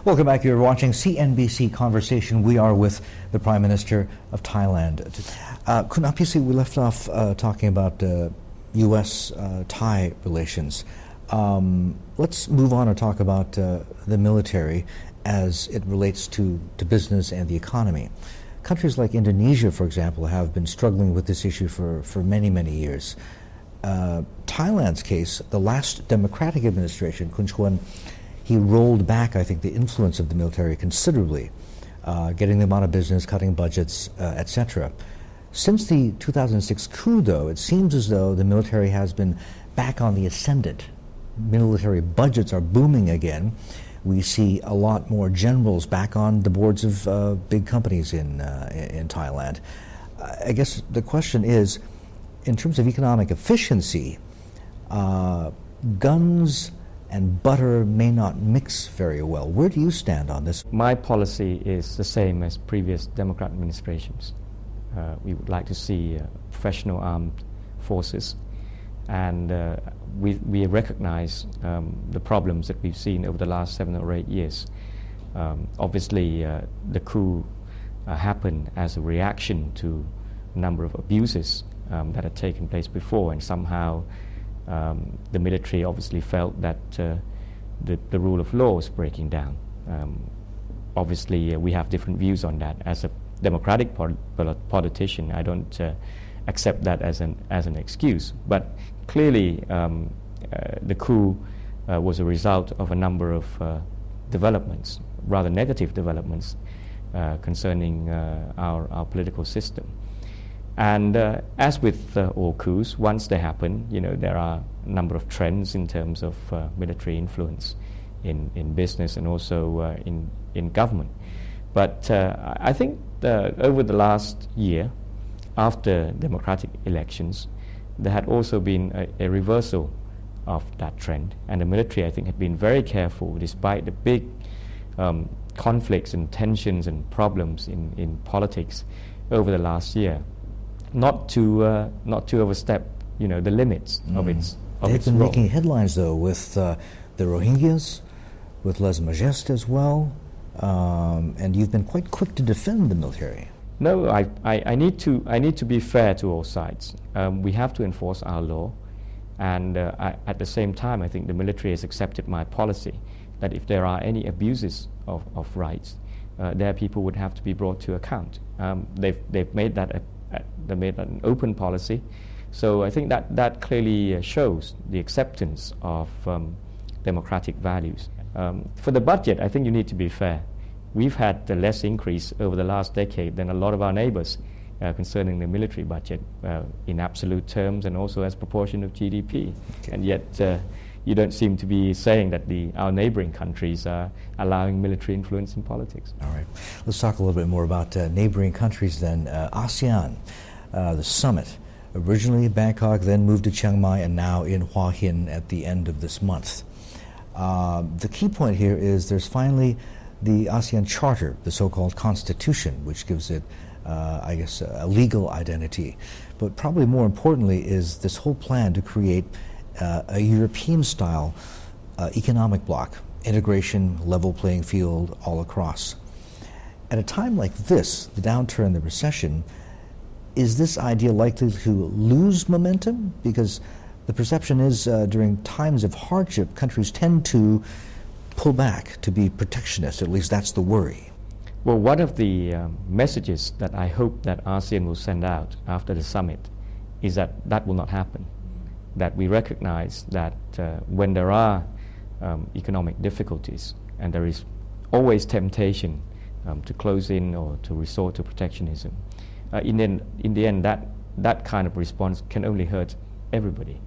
Welcome back. You're watching CNBC Conversation. We are with the Prime Minister of Thailand. Kun Abhisit, we left off talking about U.S.-Thai relations. Let's move on and talk about the military as it relates to business and the economy. Countries like Indonesia, for example, have been struggling with this issue for many, many years. Thailand's case, the last democratic administration, Kun Chon, he rolled back, I think, the influence of the military considerably, getting them out of business, cutting budgets, etc. Since the 2006 coup, though, it seems as though the military has been back on the ascendant. Military budgets are booming again. We see a lot more generals back on the boards of big companies in Thailand. I guess the question is, in terms of economic efficiency, guns and butter may not mix very well. Where do you stand on this? My policy is the same as previous Democrat administrations. We would like to see professional armed forces, and we recognize the problems that we've seen over the last 7 or 8 years. Obviously, the coup happened as a reaction to a number of abuses that had taken place before, and somehow the military obviously felt that the rule of law was breaking down. Obviously, we have different views on that. As a democratic politician, I don't accept that as an excuse. But clearly, the coup was a result of a number of developments, rather negative developments, concerning our political system. And as with all coups, once they happen, there are a number of trends in terms of military influence in business and also in government. But I think over the last year, after democratic elections, there had also been a reversal of that trend. And the military, I think, had been very careful, despite the big conflicts and tensions and problems in politics over the last year, not to overstep, the limits of its role. They've been making headlines, though, with the Rohingyas, with lèse-majesté as well, and you've been quite quick to defend the military. No, I need to be fair to all sides. We have to enforce our law, and at the same time, I think the military has accepted my policy that if there are any abuses of rights, their people would have to be brought to account. They've made that an open policy, so I think that clearly shows the acceptance of democratic values. For the budget, I think you need to be fair. We've had less increase over the last decade than a lot of our neighbors concerning the military budget in absolute terms and also as proportion of GDP. Okay. And yet you don't seem to be saying that our neighboring countries are allowing military influence in politics. All right. Let's talk a little bit more about neighboring countries then. ASEAN, the summit. Originally Bangkok, then moved to Chiang Mai, and now in Hua Hin at the end of this month. The key point here is there's finally the ASEAN Charter, the so-called Constitution, which gives it, a legal identity. But probably more importantly is this whole plan to create a European-style economic bloc, integration, level playing field all across. At a time like this, the downturn, the recession, is this idea likely to lose momentum? Because the perception is during times of hardship, countries tend to pull back, to be protectionist. At least that's the worry. Well, one of the messages that I hope that ASEAN will send out after the summit is that will not happen. That we recognize that when there are economic difficulties and there is always temptation to close in or to resort to protectionism, in the end that kind of response can only hurt everybody.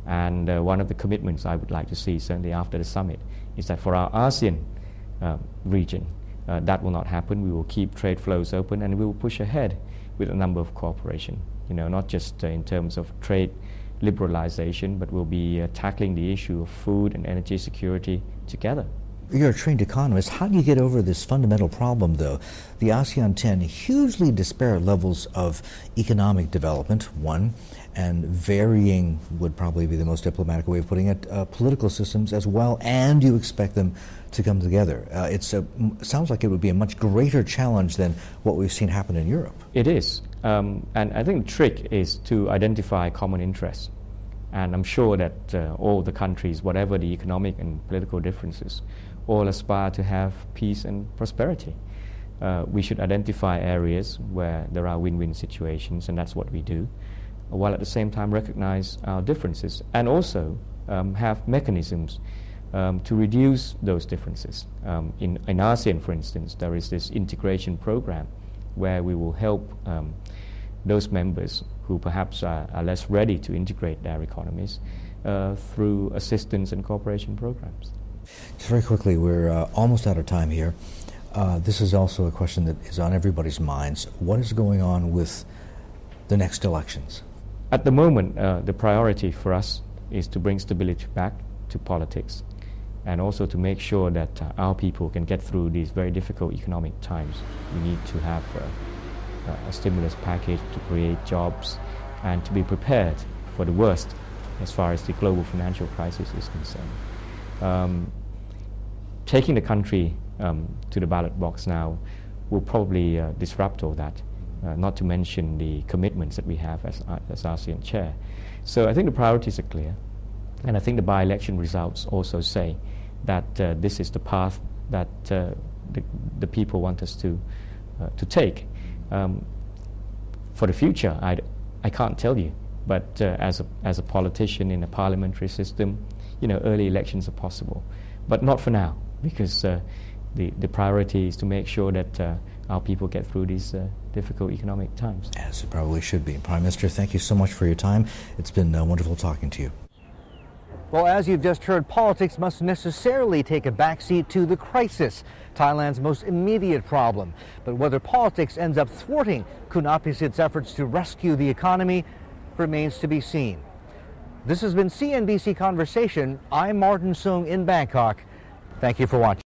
And one of the commitments I would like to see, certainly after the summit, is that for our ASEAN region, that will not happen. We will keep trade flows open, and we will push ahead with a number of cooperation, not just in terms of trade liberalization, but we'll be tackling the issue of food and energy security together. You're a trained economist. How do you get over this fundamental problem, though? The ASEAN 10, hugely disparate levels of economic development, one, and varying, would probably be the most diplomatic way of putting it, political systems as well, and you expect them to come together. It sounds like it would be a much greater challenge than what we've seen happen in Europe. It is. And I think the trick is to identify common interests. And I'm sure that all the countries, whatever the economic and political differences, all aspire to have peace and prosperity. We should identify areas where there are win-win situations, and that's what we do, while at the same time recognize our differences and also have mechanisms to reduce those differences. In ASEAN, for instance, there is this integration program where we will help those members who perhaps are less ready to integrate their economies through assistance and cooperation programs. Just very quickly, we're almost out of time here. This is also a question that is on everybody's minds. What is going on with the next elections? At the moment, the priority for us is to bring stability back to politics and also to make sure that our people can get through these very difficult economic times. We need to have a stimulus package to create jobs and to be prepared for the worst as far as the global financial crisis is concerned. Taking the country to the ballot box now will probably disrupt all that, not to mention the commitments that we have as ASEAN chair. So I think the priorities are clear, and I think the by-election results also say that this is the path that the people want us to take. For the future, I can't tell you, but as a politician in a parliamentary system, early elections are possible, but not for now, because the priority is to make sure that our people get through these difficult economic times. As it probably should be. Prime Minister, thank you so much for your time. It's been wonderful talking to you. Well, as you've just heard, politics must necessarily take a backseat to the crisis, Thailand's most immediate problem. But whether politics ends up thwarting Kun Abhisit's efforts to rescue the economy remains to be seen. This has been CNBC Conversation. I'm Martin Sung in Bangkok. Thank you for watching.